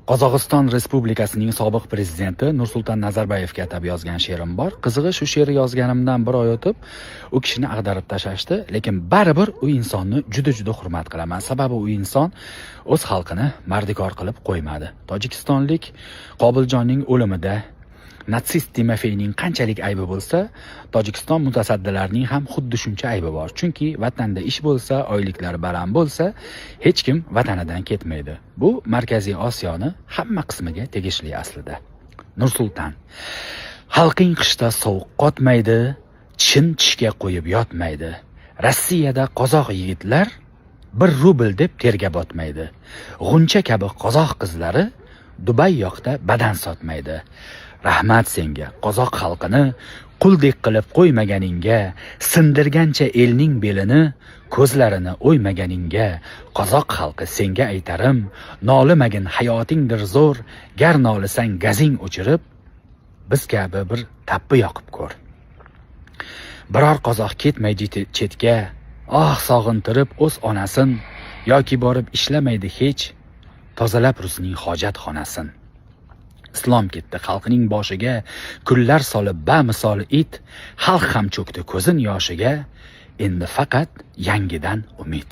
Qozog'iston Respublikasining sobiq prezidenti Nursulton Nazarboyevga atab yozgan she'rim bor. Qizig'i, shu she'rni yozganimdan bir oy o'tib, u kishini ag'darib tashlashdi, lekin baribir u insonni juda hurmat qilaman. Sababi u inson o'z xalqini mardikor qilib qo'ymadi. Tojikistonlik Qobiljonning o'limida natsist Timofeyning qanchalik aybi bo'lsa, Tojikiston mutasaddilarining ham xuddi shuncha aybi bor. Chunki vatanda ish bo'lsa, oyliklari baland bo'lsa, hech kim vatanidan ketmaydi. Bu Markaziy Osiyoni hamma qismiga tegishli aslida. Nursulton: xalqing qishda sovuq qotmaydi, chin tishga qo'yib yotmaydi. Rossiyada qozoq yigitlar 1 rubl deb terga botmaydi. G'uncha kabi qozoq qizlari Dubay yoqda badan sotmaydi. Rahmat senga, qozoq xalqini quldek qilib qo'ymaganingga, sindirgancha elning belini, ko'zlarini o'ymaganingga. Qozoq xalqi senga aytarim, nolimagin hayotingdir zo'r, gar nolisang gazing o'chirib, biz kabi bir tappi yoqib ko'r. Biror qozoq ketmaydi chetga, sog'intirib o'z onasin, yoki borib ishlamaydi hech, tozalab Rusning hojatxonasin. Islom ketdi xalqining boshiga, kullar solib bamisol it, xalq ham cho'kdi ko'zin yoshiga, endi faqat yangidan umid.